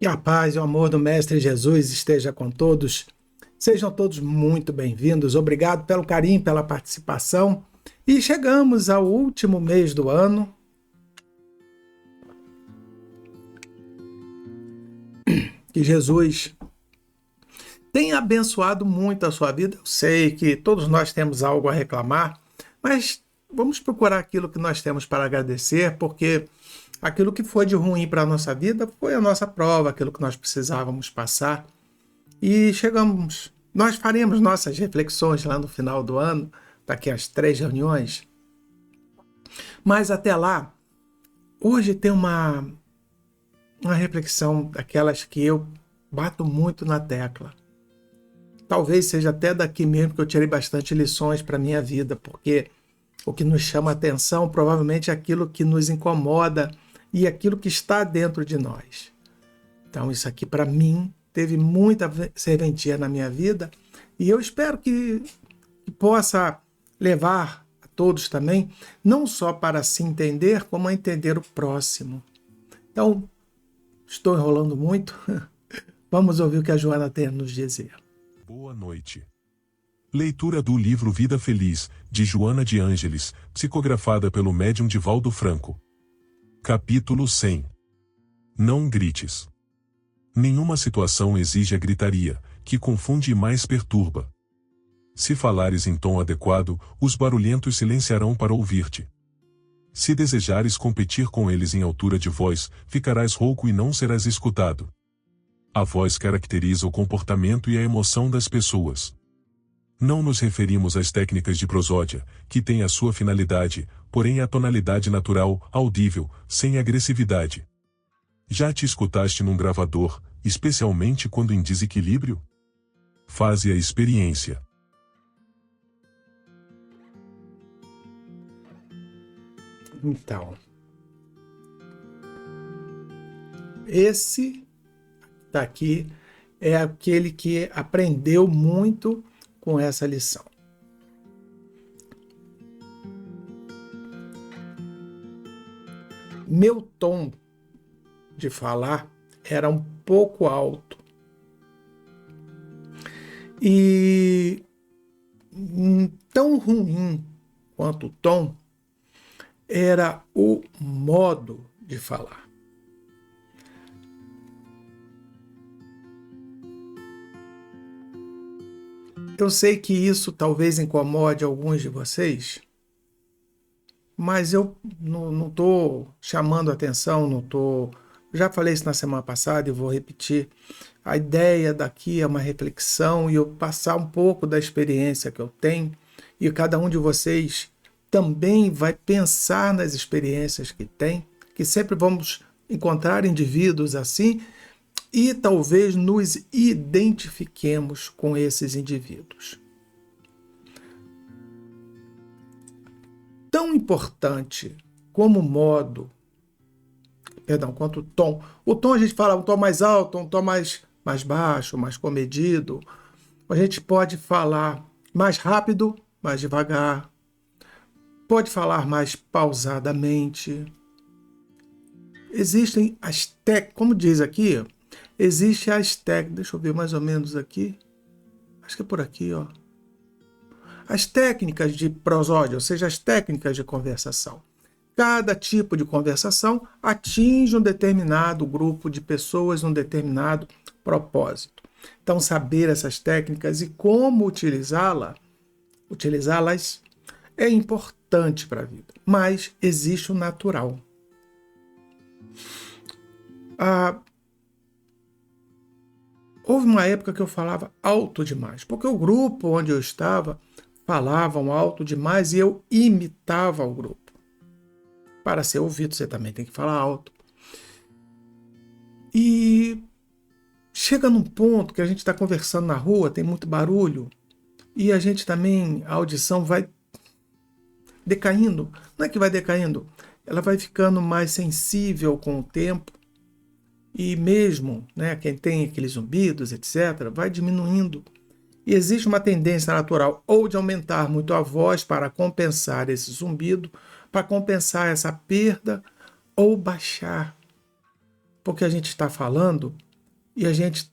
Que a paz e o amor do Mestre Jesus esteja com todos. Sejam todos muito bem-vindos. Obrigado pelo carinho, pela participação. E chegamos ao último mês do ano. Que Jesus tenha abençoado muito a sua vida. Eu sei que todos nós temos algo a reclamar, mas vamos procurar aquilo que nós temos para agradecer, porque aquilo que foi de ruim para a nossa vida foi a nossa prova, aquilo que nós precisávamos passar. E chegamos, nós faremos nossas reflexões lá no final do ano, daqui às 3 reuniões. Mas até lá, hoje tem uma reflexão daquelas que eu bato muito na tecla. Talvez seja até daqui mesmo que eu tirei bastante lições para a minha vida, porque o que nos chama a atenção provavelmente é aquilo que nos incomoda e aquilo que está dentro de nós. Então isso aqui para mim teve muita serventia na minha vida e eu espero que possa levar a todos também, não só para se entender, como a entender o próximo. Então, estou enrolando muito. Vamos ouvir o que a Joana tem a nos dizer. Boa noite. Leitura do livro Vida Feliz, de Joana de Ângeles, psicografada pelo médium Divaldo Franco. Capítulo 100. Não grites. Nenhuma situação exige a gritaria, que confunde e mais perturba. Se falares em tom adequado, os barulhentos silenciarão para ouvir-te. Se desejares competir com eles em altura de voz, ficarás rouco e não serás escutado. A voz caracteriza o comportamento e a emoção das pessoas. Não nos referimos às técnicas de prosódia, que têm a sua finalidade, porém a tonalidade natural, audível, sem agressividade. Já te escutaste num gravador, especialmente quando em desequilíbrio? Faze a experiência. Então, esse daqui é aquele que aprendeu muito com essa lição. Meu tom de falar era um pouco alto. E tão ruim quanto o tom era o modo de falar. Eu sei que isso talvez incomode alguns de vocês, mas eu não estou chamando atenção, não estou. Já falei isso na semana passada e vou repetir. A ideia daqui é uma reflexão e eu passar um pouco da experiência que eu tenho e cada um de vocês também vai pensar nas experiências que tem, que sempre vamos encontrar indivíduos assim e talvez nos identifiquemos com esses indivíduos. Tão importante como o modo, quanto o tom. O tom a gente fala um tom mais alto, um tom mais baixo, mais comedido. A gente pode falar mais rápido, mais devagar. Pode falar mais pausadamente. Existem as técnicas, como diz aqui, existem as técnicas, deixa eu ver mais ou menos aqui, acho que é por aqui, ó. As técnicas de prosódia, ou seja, as técnicas de conversação. Cada tipo de conversação atinge um determinado grupo de pessoas, um determinado propósito. Então, saber essas técnicas e como utilizá-las é importante para a vida. Mas existe o natural. Houve uma época que eu falava alto demais, porque o grupo onde eu estava falavam alto demais e eu imitava o grupo. Para ser ouvido, você também tem que falar alto. E chega num ponto que a gente está conversando na rua, tem muito barulho, e a gente também, a audição vai decaindo. Não é que vai decaindo, ela vai ficando mais sensível com o tempo. E mesmo, quem tem aqueles zumbidos, etc., vai diminuindo. E existe uma tendência natural ou de aumentar muito a voz para compensar esse zumbido, para compensar essa perda, ou baixar. Porque a gente está falando e a gente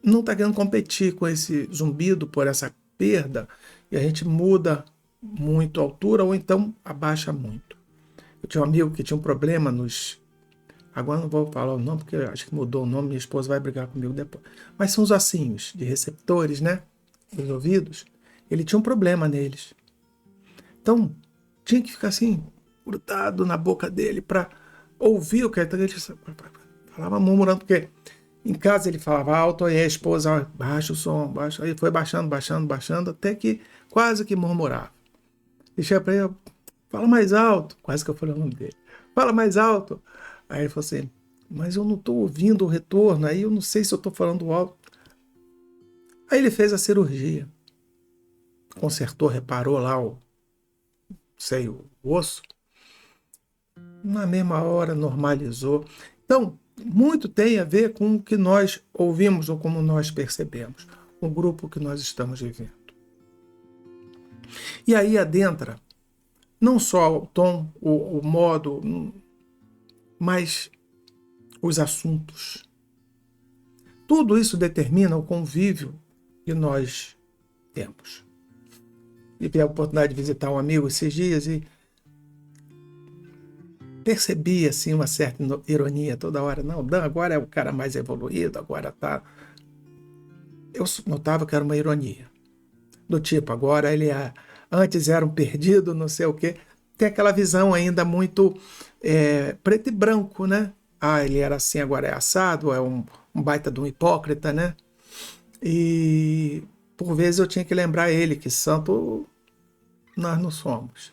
não está querendo competir com esse zumbido por essa perda, e a gente muda muito a altura ou então abaixa muito. Eu tinha um amigo que tinha um problema agora não vou falar o nome, porque acho que mudou o nome, minha esposa vai brigar comigo depois. Mas são os ossinhos de receptores, né? Dos ouvidos. Ele tinha um problema neles. Então, tinha que ficar assim, grudado na boca dele para ouvir o que ele falava, murmurando, porque em casa ele falava alto, aí a esposa, baixa o som, baixa. Aí foi baixando, até que quase que murmurava. E chega para ele, fala mais alto. Quase que eu falei o nome dele. Fala mais alto. Aí ele falou assim, mas eu não estou ouvindo o retorno, aí eu não sei se eu estou falando alto. Aí ele fez a cirurgia. Consertou, reparou lá o osso. Na mesma hora normalizou. Então, muito tem a ver com o que nós ouvimos ou como nós percebemos, o grupo que nós estamos vivendo. E aí adentra não só o tom, o modo, mas os assuntos. Tudo isso determina o convívio que nós temos. E tive a oportunidade de visitar um amigo esses dias e percebi assim, uma certa ironia toda hora. Não, Dan agora é o cara mais evoluído, agora tá... Eu notava que era uma ironia. Do tipo, agora antes era um perdido, não sei o quê. Tem aquela visão ainda muito preto e branco, né? Ah, ele era assim, agora é assado, é um baita de um hipócrita, né? E por vezes eu tinha que lembrar ele que santo nós não somos.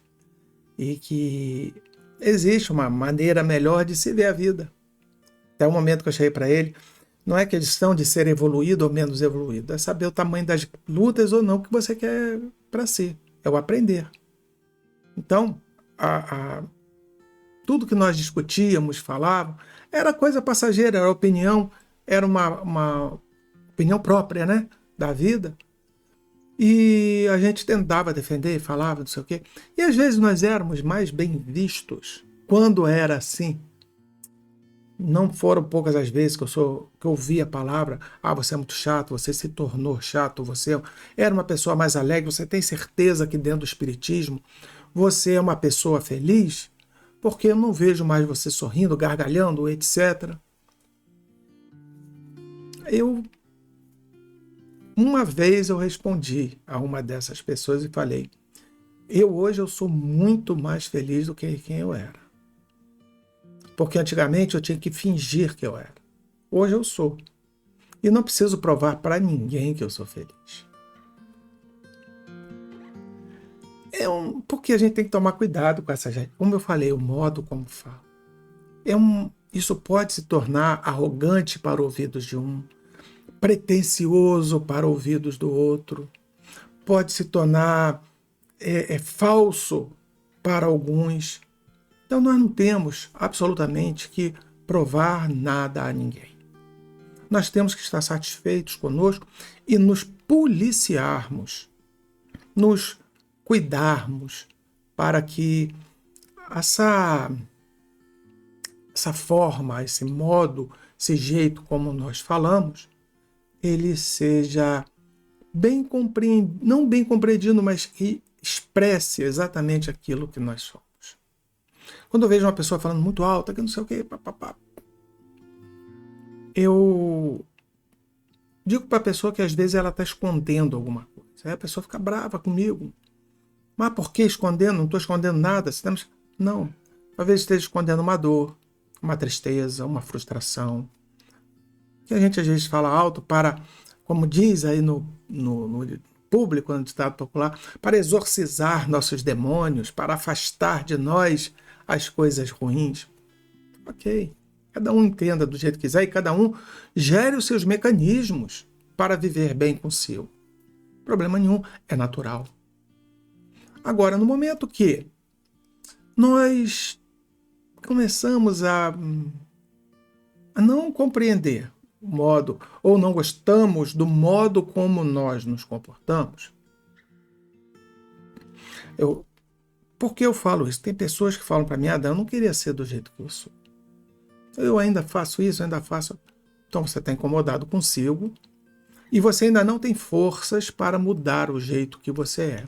E que existe uma maneira melhor de se ver a vida. Até o momento que eu cheguei para ele, não é questão de ser evoluído ou menos evoluído, é saber o tamanho das lutas ou não que você quer para si. É o aprender. Então, tudo que nós discutíamos, falávamos, era coisa passageira, era opinião, era uma opinião própria, né, da vida. E a gente tentava defender, falava, não sei o quê. E às vezes nós éramos mais bem vistos quando era assim. Não foram poucas as vezes que eu ouvi a palavra, você é muito chato, você se tornou chato, você era uma pessoa mais alegre, você tem certeza que dentro do espiritismo você é uma pessoa feliz? Porque eu não vejo mais você sorrindo, gargalhando, etc. Uma vez eu respondi a uma dessas pessoas e falei, hoje eu sou muito mais feliz do que quem eu era. Porque antigamente eu tinha que fingir que eu era. Hoje eu sou. E não preciso provar para ninguém que eu sou feliz. Porque a gente tem que tomar cuidado com essa gente. Como eu falei, o modo como fala. Isso pode se tornar arrogante para ouvidos de um, pretensioso para ouvidos do outro, pode se tornar falso para alguns. Então nós não temos absolutamente que provar nada a ninguém. Nós temos que estar satisfeitos conosco e nos policiarmos, nos cuidarmos para que essa forma, esse modo, esse jeito como nós falamos, ele seja não bem compreendido, mas que expresse exatamente aquilo que nós somos. Quando eu vejo uma pessoa falando muito alto, que não sei o que, eu digo para a pessoa que às vezes ela está escondendo alguma coisa. Aí a pessoa fica brava comigo. Mas por que escondendo? Não estou escondendo nada. Não. Talvez esteja escondendo uma dor, uma tristeza, uma frustração. Que a gente às vezes fala alto para, como diz aí no público, no ditado popular, para exorcizar nossos demônios, para afastar de nós as coisas ruins. Ok. Cada um entenda do jeito que quiser e cada um gere os seus mecanismos para viver bem consigo. Problema nenhum, é natural. Agora, no momento que nós começamos a não compreender o modo, ou não gostamos do modo como nós nos comportamos, por que eu falo isso? Tem pessoas que falam para mim, eu não queria ser do jeito que eu sou. Eu ainda faço isso, Então você está incomodado consigo e você ainda não tem forças para mudar o jeito que você é.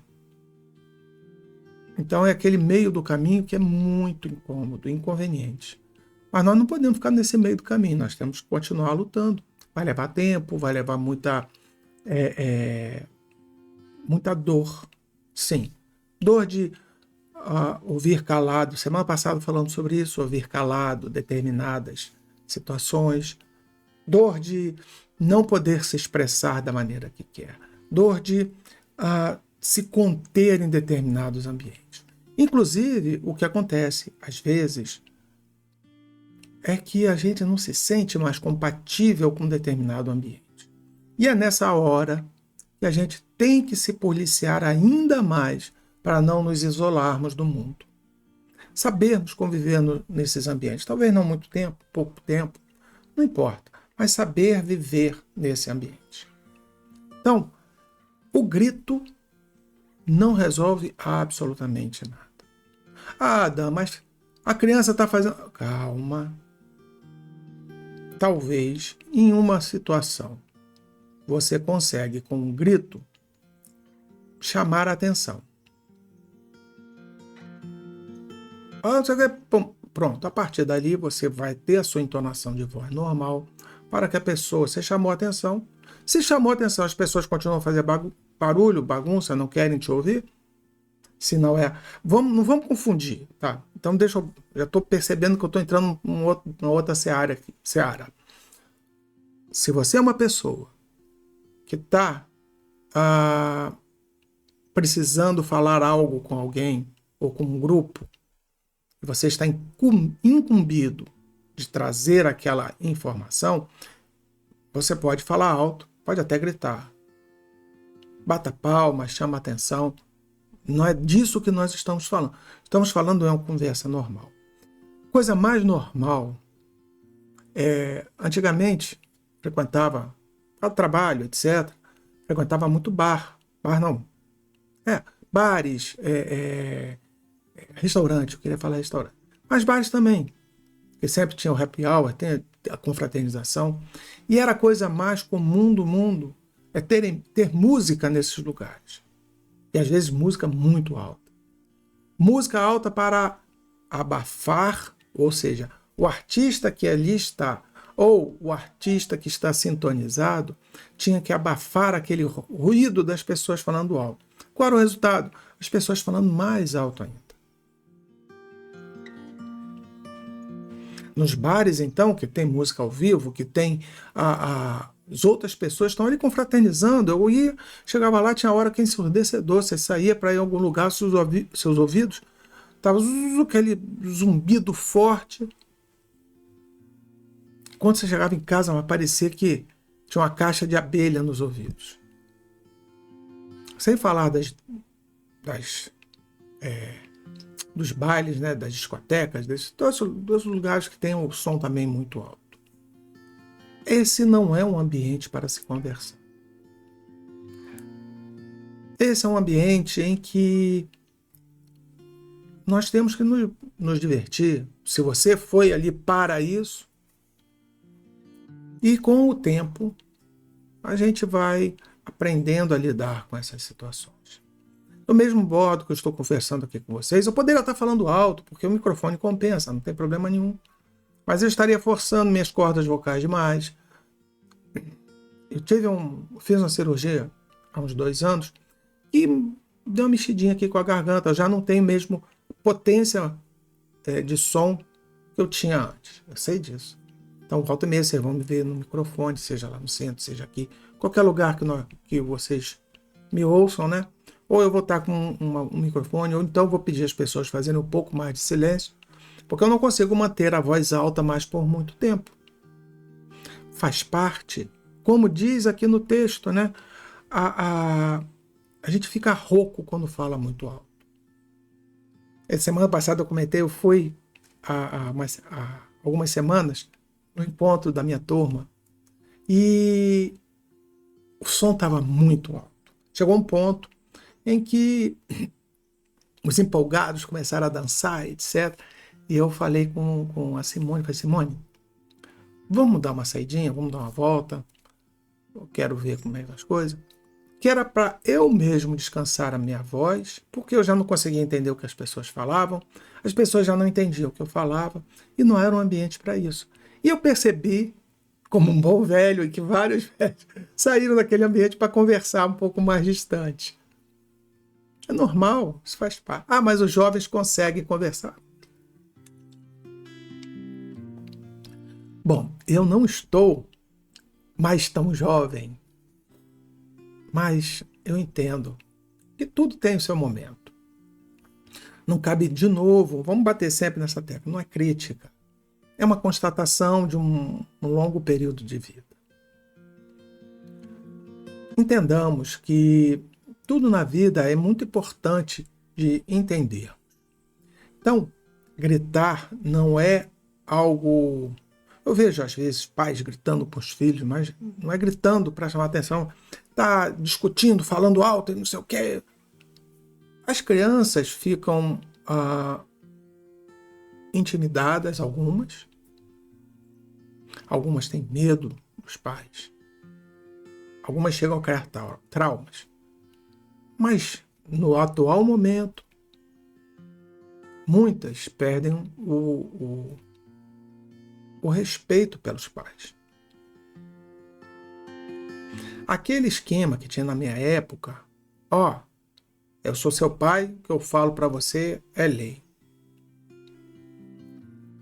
Então é aquele meio do caminho que é muito incômodo, inconveniente. Mas nós não podemos ficar nesse meio do caminho, nós temos que continuar lutando. Vai levar tempo, vai levar muita dor. Sim, dor de ouvir calado. Semana passada falando sobre isso, ouvir calado determinadas situações. Dor de não poder se expressar da maneira que quer. Dor de se conter em determinados ambientes. Inclusive, o que acontece, às vezes, é que a gente não se sente mais compatível com determinado ambiente. E é nessa hora que a gente tem que se policiar ainda mais para não nos isolarmos do mundo. Sabermos conviver nesses ambientes, talvez não muito tempo, pouco tempo, não importa, mas saber viver nesse ambiente. Então, o grito não resolve absolutamente nada. Adam, mas a criança está fazendo... Calma. Talvez, em uma situação, você consegue, com um grito, chamar a atenção. Pronto, a partir dali você vai ter a sua entonação de voz normal para que a pessoa, você chamou a atenção. Se chamou a atenção, as pessoas continuam a fazer barulho, bagunça, não querem te ouvir? Se não é... não vamos confundir, tá? Então já estou percebendo que eu estou entrando numa outra seara. Se você é uma pessoa que está precisando falar algo com alguém ou com um grupo, e você está incumbido de trazer aquela informação, você pode falar alto, pode até gritar. Bata palmas, chama atenção. Não é disso que nós estamos falando. Estamos falando de uma conversa normal. Coisa mais normal antigamente, frequentava ao trabalho, etc. Frequentava muito bares, restaurante, eu queria falar restaurante. Mas bares também, porque sempre tinha o happy hour, tem a confraternização. E era a coisa mais comum do mundo ter música nesses lugares. E às vezes música muito alta. Música alta para abafar, ou seja, o artista que ali está, ou o artista que está sintonizado, tinha que abafar aquele ruído das pessoas falando alto. Qual era o resultado? As pessoas falando mais alto ainda. Nos bares, então, que tem música ao vivo, que tem as outras pessoas estão ali confraternizando. Eu ia, chegava lá, tinha hora que ensurdecedor. Você saía para ir a algum lugar, seus ouvidos estavam aquele zumbido forte. Quando você chegava em casa, parecia que tinha uma caixa de abelha nos ouvidos. Sem falar dos bailes, né, das discotecas, todos os lugares que tem o som também muito alto. Esse não é um ambiente para se conversar. Esse é um ambiente em que nós temos que nos divertir. Se você foi ali para isso, e com o tempo a gente vai aprendendo a lidar com essas situações. Do mesmo modo que eu estou conversando aqui com vocês, eu poderia estar falando alto, porque o microfone compensa, não tem problema nenhum. Mas eu estaria forçando minhas cordas vocais demais. Eu fiz uma cirurgia há uns 2 anos e deu uma mexidinha aqui com a garganta. Eu já não tenho mesmo potência de som que eu tinha antes. Eu sei disso. Então, volta e meia, vocês vão me ver no microfone, seja lá no centro, seja aqui. Qualquer lugar que vocês me ouçam, né? Ou eu vou estar com um microfone, ou então vou pedir às pessoas fazerem um pouco mais de silêncio, porque eu não consigo manter a voz alta mais por muito tempo. Faz parte, como diz aqui no texto, né? A gente fica rouco quando fala muito alto. Semana passada eu comentei, eu fui há algumas semanas no encontro da minha turma e o som estava muito alto. Chegou um ponto em que os empolgados começaram a dançar, etc. E eu falei com a Simone, falei, Simone, vamos dar uma saidinha, vamos dar uma volta, eu quero ver como é as coisas. Que era para eu mesmo descansar a minha voz, porque eu já não conseguia entender o que as pessoas falavam, as pessoas já não entendiam o que eu falava, e não era um ambiente para isso. E eu percebi, como um bom velho, e que vários velhos saíram daquele ambiente para conversar um pouco mais distante. É normal, isso faz parte. Ah, mas os jovens conseguem conversar. Bom, eu não estou mais tão jovem, mas eu entendo que tudo tem o seu momento. Não cabe de novo, vamos bater sempre nessa tecla, não é crítica. É uma constatação de um longo período de vida. Entendamos que tudo na vida é muito importante de entender. Então, gritar não é algo... Eu vejo, às vezes, pais gritando com os filhos, mas não é gritando para chamar atenção. Está discutindo, falando alto e não sei o quê. As crianças ficam intimidadas, algumas. Algumas têm medo dos pais. Algumas chegam a criar traumas. Mas, no atual momento, muitas perdem o respeito pelos pais. Aquele esquema que tinha na minha época, eu sou seu pai, o que eu falo para você é lei.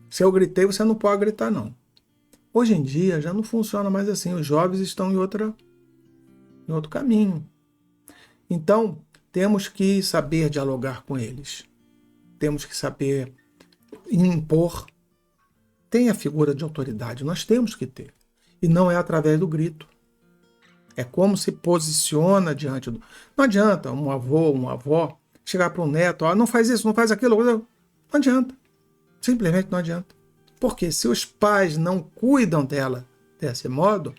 Se eu gritei, você não pode gritar, não. Hoje em dia já não funciona mais assim, os jovens estão em outro caminho. Então, temos que saber dialogar com eles. Temos que saber impor. Tem a figura de autoridade, nós temos que ter. E não é através do grito. É como se posiciona diante do... Não adianta um avô, uma avó chegar para um neto, não faz isso, não faz aquilo. Não adianta. Simplesmente não adianta. Porque se os pais não cuidam dela desse modo,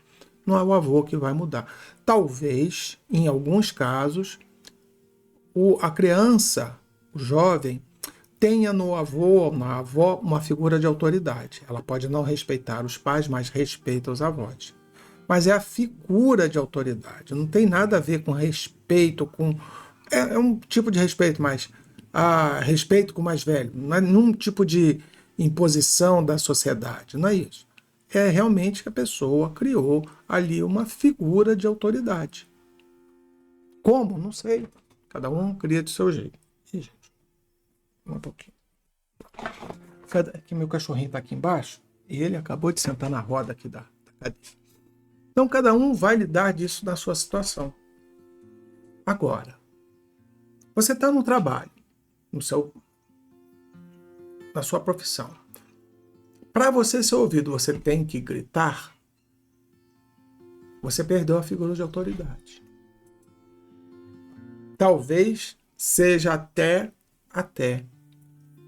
não é o avô que vai mudar. Talvez, em alguns casos, a criança, o jovem, tenha no avô ou na avó uma figura de autoridade. Ela pode não respeitar os pais, mas respeita os avós. Mas é a figura de autoridade. Não tem nada a ver com respeito, é um tipo de respeito, mas respeito com o mais velho. Não é nenhum tipo de imposição da sociedade, não é isso. É realmente que a pessoa criou ali uma figura de autoridade. Como? Não sei. Cada um cria do seu jeito. Ih, gente, um pouquinho. Que meu cachorrinho está aqui embaixo e ele acabou de sentar na roda aqui da cadeira. Então, cada um vai lidar disso na sua situação. Agora, você está no trabalho, na sua profissão. Para você ser ouvido, você tem que gritar. Você perdeu a figura de autoridade. Talvez seja até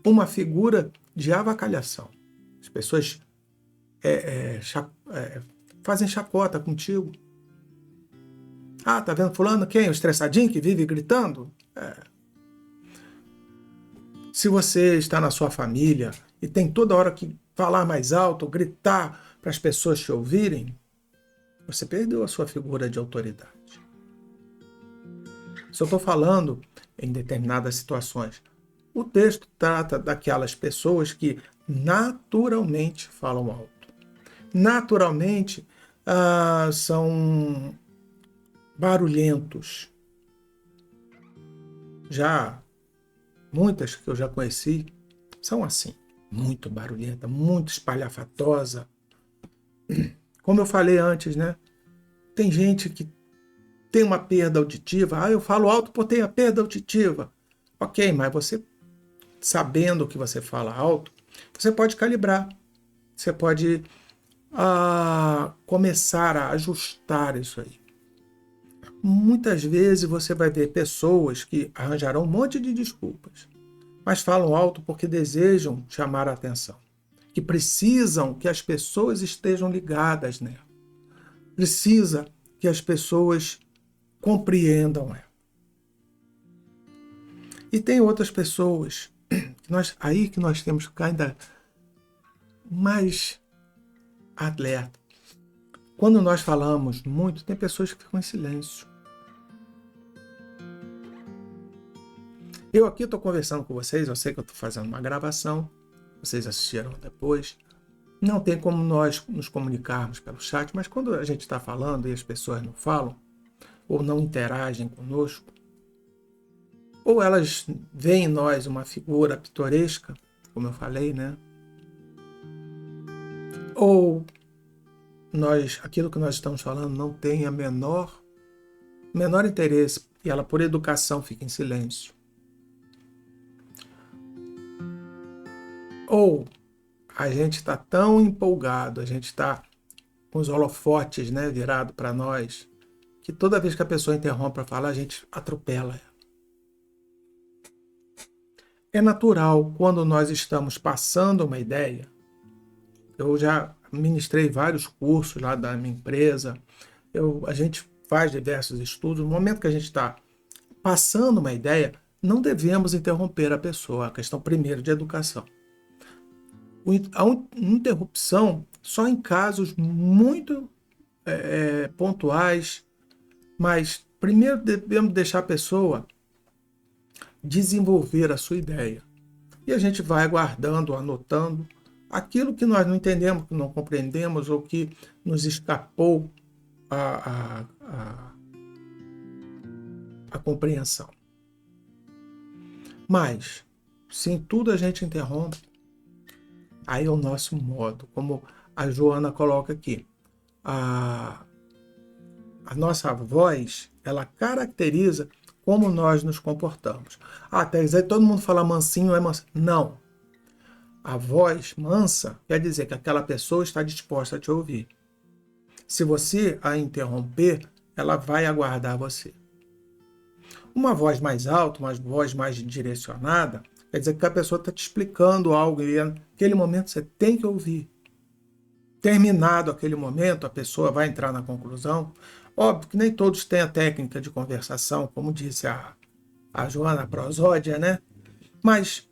uma figura de avacalhação. As pessoas fazem chacota contigo. Tá vendo fulano? Quem? O estressadinho que vive gritando? Se você está na sua família e tem toda hora que falar mais alto, gritar para as pessoas te ouvirem, você perdeu a sua figura de autoridade. Se eu estou falando em determinadas situações, o texto trata daquelas pessoas que naturalmente falam alto. Naturalmente são barulhentos. Já muitas que eu já conheci são assim, muito barulhenta, muito espalhafatosa. Como eu falei antes, né? Tem gente que tem uma perda auditiva. Eu falo alto porque tenho a perda auditiva. Ok, mas você, sabendo que você fala alto, você pode calibrar. Você pode começar a ajustar isso aí. Muitas vezes você vai ver pessoas que arranjarão um monte de desculpas, mas falam alto porque desejam chamar a atenção, que precisam que as pessoas estejam ligadas nela. Precisa que as pessoas compreendam ela. E tem outras pessoas que nós temos que ficar ainda mais alerta. Quando nós falamos muito, tem pessoas que ficam em silêncio. Eu aqui estou conversando com vocês, eu sei que eu estou fazendo uma gravação, vocês assistiram depois. Não tem como nós nos comunicarmos pelo chat, mas quando a gente está falando e as pessoas não falam, ou não interagem conosco, ou elas veem em nós uma figura pitoresca, como eu falei, né? Ou aquilo que nós estamos falando não tem a menor interesse, e ela, por educação, fica em silêncio. Ou a gente está tão empolgado, a gente está com os holofotes, né, virado para nós, que toda vez que a pessoa interrompe para falar, a gente atropela ela. É natural, quando nós estamos passando uma ideia, eu já ministrei vários cursos lá da minha empresa, a gente faz diversos estudos, no momento que a gente está passando uma ideia, não devemos interromper a pessoa, a questão primeiro de educação. A interrupção só em casos muito pontuais, mas primeiro devemos deixar a pessoa desenvolver a sua ideia. E a gente vai guardando, anotando aquilo que nós não entendemos, que não compreendemos ou que nos escapou a compreensão. Mas, se em tudo a gente interrompe, aí é o nosso modo, como a Joana coloca aqui. A nossa voz, ela caracteriza como nós nos comportamos. Quer dizer, todo mundo fala mansinho, é mansinho. Não. A voz mansa quer dizer que aquela pessoa está disposta a te ouvir. Se você a interromper, ela vai aguardar você. Uma voz mais alta, uma voz mais direcionada, quer dizer que a pessoa está te explicando algo e naquele momento você tem que ouvir. Terminado aquele momento, a pessoa vai entrar na conclusão. Óbvio que nem todos têm a técnica de conversação, como disse a Joana Prosódia, né? Mas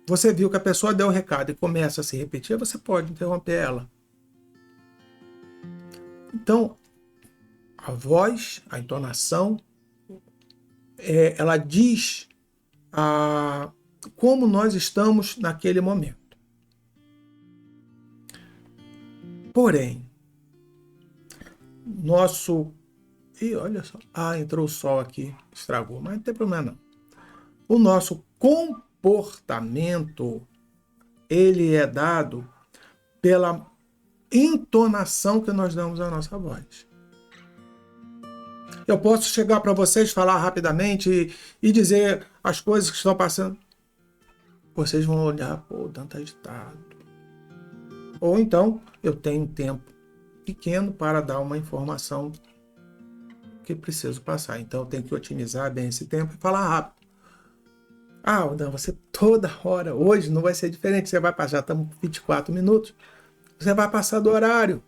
você viu que a pessoa deu o recado e começa a se repetir, você pode interromper ela. Então, a voz, a entonação, ela diz como nós estamos naquele momento. Porém, olha só. Entrou o sol aqui, estragou, mas não tem problema não. O nosso comportamento, ele é dado pela entonação que nós damos à nossa voz. Eu posso chegar para vocês, falar rapidamente e dizer as coisas que estão passando. Vocês vão olhar, o Dan está agitado. Ou então, eu tenho um tempo pequeno para dar uma informação que preciso passar. Então, eu tenho que otimizar bem esse tempo e falar rápido. Dan, você toda hora, hoje não vai ser diferente. Você vai passar, já estamos com 24 minutos. Você vai passar do horário.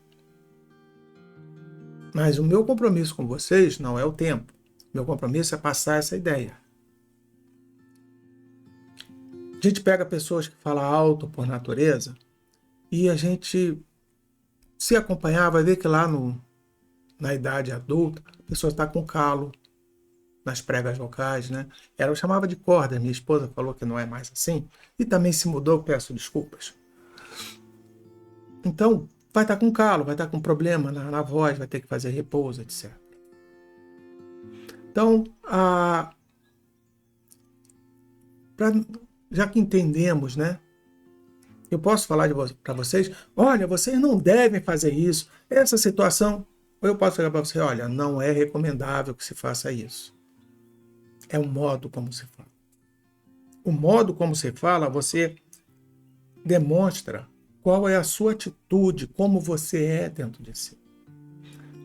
Mas o meu compromisso com vocês não é o tempo. Meu compromisso é passar essa ideia. A gente pega pessoas que falam alto por natureza e a gente, se acompanhar, vai ver que lá na idade adulta, a pessoa está com calo nas pregas vocais, né? Eu chamava de corda, minha esposa falou que não é mais assim, e também se mudou, peço desculpas. Então, vai estar com calo, vai estar com problema na voz, vai ter que fazer repouso, etc. Então, já que entendemos, né? Eu posso falar para vocês, olha, vocês não devem fazer isso, essa situação. Ou eu posso falar para você, olha, não é recomendável que se faça isso. É o modo como se fala. O modo como se fala, você demonstra qual é a sua atitude, como você é dentro de si.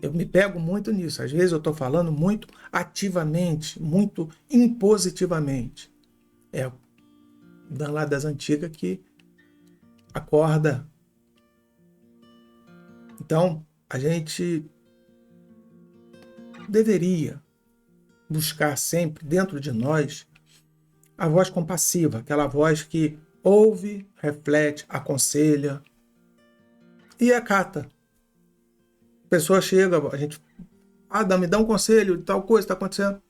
Eu me pego muito nisso. Às vezes eu estou falando muito ativamente, muito impositivamente. É lá das antigas que acorda. Então, a gente deveria buscar sempre dentro de nós a voz compassiva, aquela voz que ouve, reflete, aconselha. e acata. A pessoa chega, a gente, me dá um conselho de tal coisa está acontecendo. O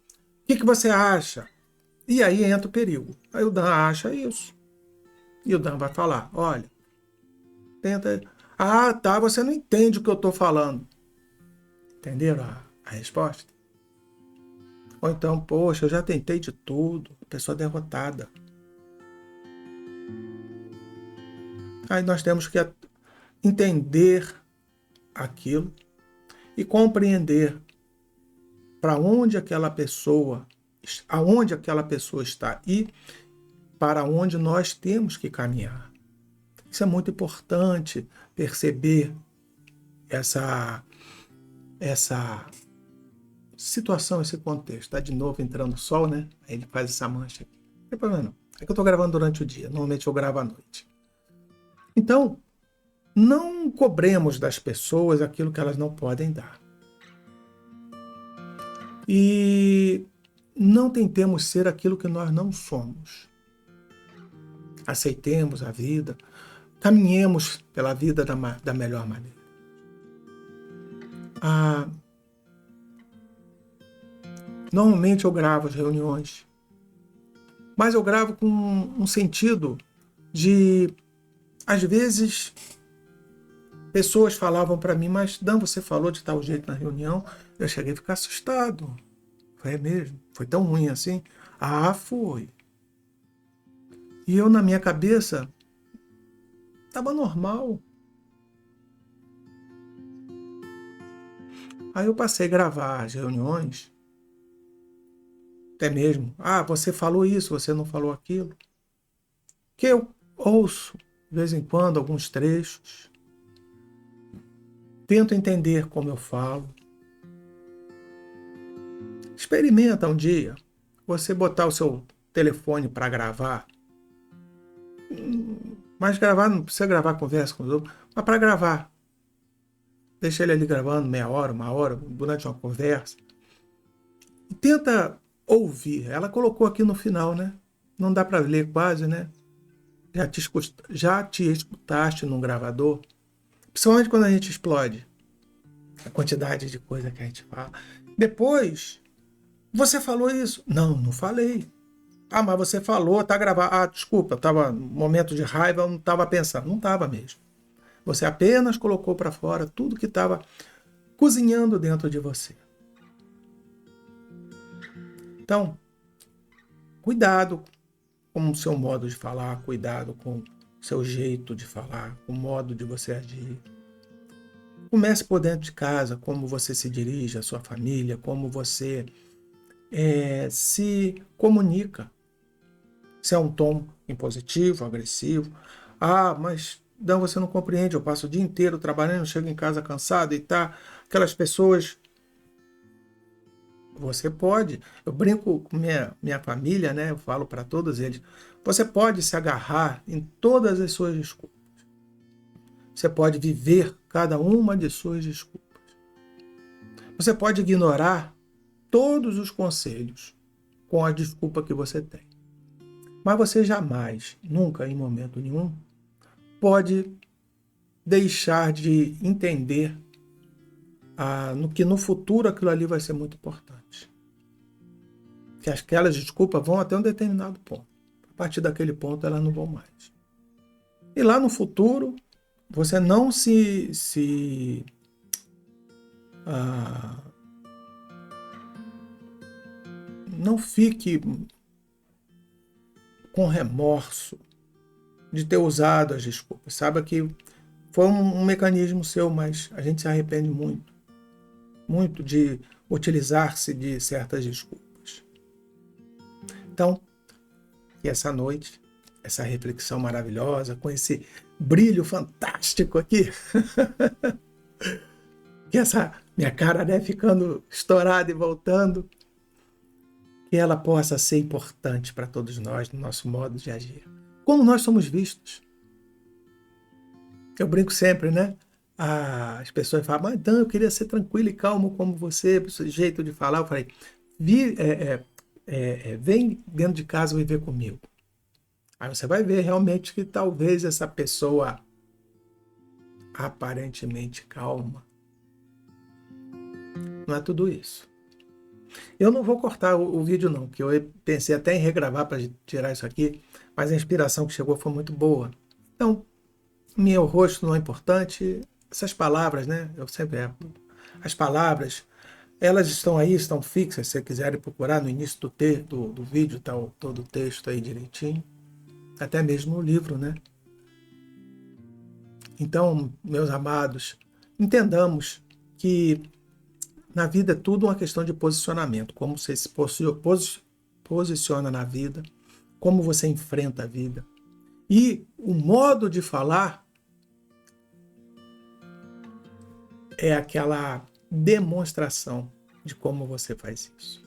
que você acha? E aí entra o perigo. Aí o Dan acha isso. E o Dan vai falar, olha, tenta... tá, você não entende o que eu estou falando. Entenderam a resposta? Ou então, poxa, eu já tentei de tudo. Pessoa derrotada. Aí nós temos que entender aquilo e compreender para onde aquela pessoa, aonde aquela pessoa está e para onde nós temos que caminhar. Isso é muito importante, perceber essa situação, esse contexto. Está de novo entrando o sol, né? Aí ele faz essa mancha aqui. Não tem problema não. É que eu estou gravando durante o dia. Normalmente eu gravo à noite. Então, não cobremos das pessoas aquilo que elas não podem dar. E não tentemos ser aquilo que nós não somos. Aceitemos a vida, caminhemos pela vida da melhor maneira. Normalmente eu gravo as reuniões, mas eu gravo com um sentido de, às vezes, pessoas falavam para mim, mas Dan, você falou de tal jeito na reunião, eu cheguei a ficar assustado. Foi mesmo? Foi tão ruim assim? Foi. E eu, na minha cabeça, estava normal. Aí eu passei a gravar as reuniões, até mesmo, você falou isso, você não falou aquilo. Que eu ouço, de vez em quando, alguns trechos, tento entender como eu falo. Experimenta um dia, você botar o seu telefone para gravar, mas gravar, não precisa gravar conversa com os outros, mas para gravar. Deixa ele ali gravando meia hora, uma hora, durante uma conversa. E tenta ouvir. Ela colocou aqui no final, né? Não dá para ler quase, né? Já te escutaste num gravador? Principalmente quando a gente explode. A quantidade de coisa que a gente fala. Depois, você falou isso? Não falei. Mas você falou, tá gravado. Desculpa, estava no momento de raiva, eu não estava pensando. Não estava mesmo. Você apenas colocou para fora tudo que estava cozinhando dentro de você. Então, cuidado com o seu modo de falar, cuidado com o seu jeito de falar, com o modo de você agir. Comece por dentro de casa, como você se dirige à sua família, como você se comunica. Se é um tom impositivo, agressivo. Mas não, você não compreende, eu passo o dia inteiro trabalhando, chego em casa cansado e tá. Aquelas pessoas... Você pode, eu brinco com minha família, né? Eu falo para todos eles, você pode se agarrar em todas as suas desculpas. Você pode viver cada uma de suas desculpas. Você pode ignorar todos os conselhos com a desculpa que você tem. Mas você jamais, nunca, em momento nenhum, pode deixar de entender que no futuro aquilo ali vai ser muito importante. Que aquelas desculpas vão até um determinado ponto. A partir daquele ponto elas não vão mais. E lá no futuro, você não não fique com remorso de ter usado as desculpas. Saiba que foi um mecanismo seu, mas a gente se arrepende muito de utilizar-se de certas desculpas. Então, que essa noite, essa reflexão maravilhosa, com esse brilho fantástico aqui, que essa minha cara, né, ficando estourada e voltando, que ela possa ser importante para todos nós, no nosso modo de agir. Como nós somos vistos. Eu brinco sempre, né? As pessoas falam, mas Dan, eu queria ser tranquilo e calmo como você, esse jeito de falar. Eu falei, vem dentro de casa viver comigo. Aí você vai ver realmente que talvez essa pessoa aparentemente calma. Não é tudo isso. Eu não vou cortar o vídeo não, que eu pensei até em regravar para tirar isso aqui, mas a inspiração que chegou foi muito boa. Então, meu rosto não é importante, essas palavras, né? Eu sempre erro. As palavras, elas estão aí, estão fixas, se quiserem procurar no início do vídeo, está todo o texto aí direitinho, até mesmo no livro, né? Então, meus amados, entendamos que na vida é tudo uma questão de posicionamento, como você se posiciona na vida, como você enfrenta a vida. E o modo de falar é aquela demonstração de como você faz isso.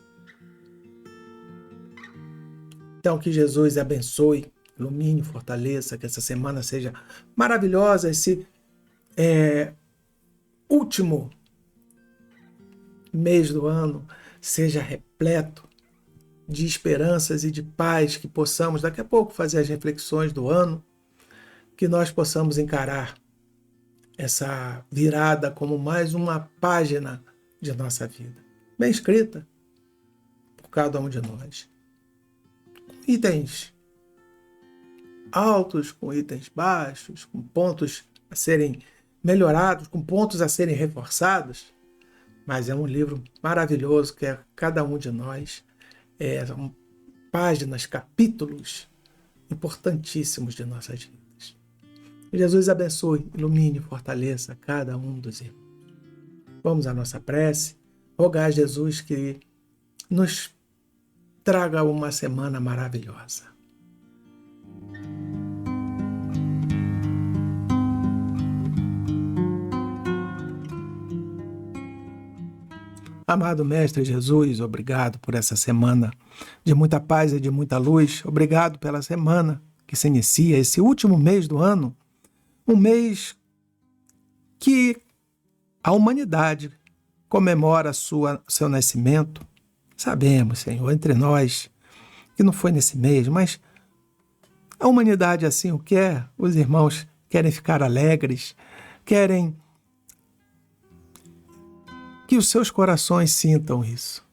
Então, que Jesus abençoe, ilumine, fortaleça, que essa semana seja maravilhosa, esse último mês do ano seja repleto de esperanças e de paz, que possamos daqui a pouco fazer as reflexões do ano, que nós possamos encarar essa virada como mais uma página de nossa vida, bem escrita por cada um de nós. Com itens altos, com itens baixos, com pontos a serem melhorados, com pontos a serem reforçados, mas é um livro maravilhoso que é cada um de nós, são páginas, capítulos importantíssimos de nossas vidas. Jesus abençoe, ilumine e fortaleça cada um dos irmãos. Vamos à nossa prece, rogar a Jesus que nos traga uma semana maravilhosa. Amado Mestre Jesus, obrigado por essa semana de muita paz e de muita luz. Obrigado pela semana que se inicia, esse último mês do ano, um mês que a humanidade comemora seu nascimento. Sabemos, Senhor, entre nós, que não foi nesse mês, mas a humanidade assim o quer. Os irmãos querem ficar alegres, querem que os seus corações sintam isso.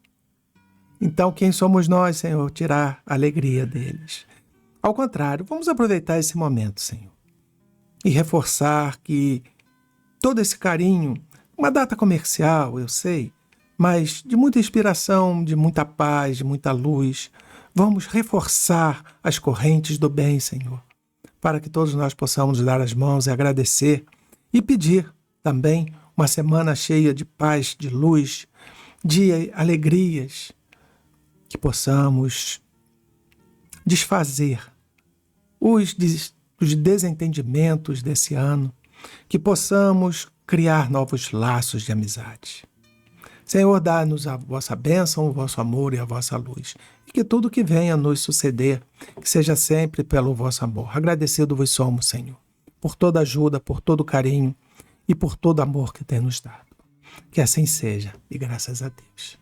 Então, quem somos nós, Senhor, tirar a alegria deles? Ao contrário, vamos aproveitar esse momento, Senhor, e reforçar que todo esse carinho, uma data comercial, eu sei, mas de muita inspiração, de muita paz, de muita luz, vamos reforçar as correntes do bem, Senhor, para que todos nós possamos dar as mãos e agradecer e pedir também uma semana cheia de paz, de luz, de alegrias, que possamos desfazer os desentendimentos desse ano, que possamos criar novos laços de amizade. Senhor, dá-nos a vossa bênção, o vosso amor e a vossa luz, e que tudo que venha nos suceder, que seja sempre pelo vosso amor. Agradecido vos somos, Senhor, por toda ajuda, por todo carinho, e por todo amor que tem nos dado. Que assim seja, e graças a Deus.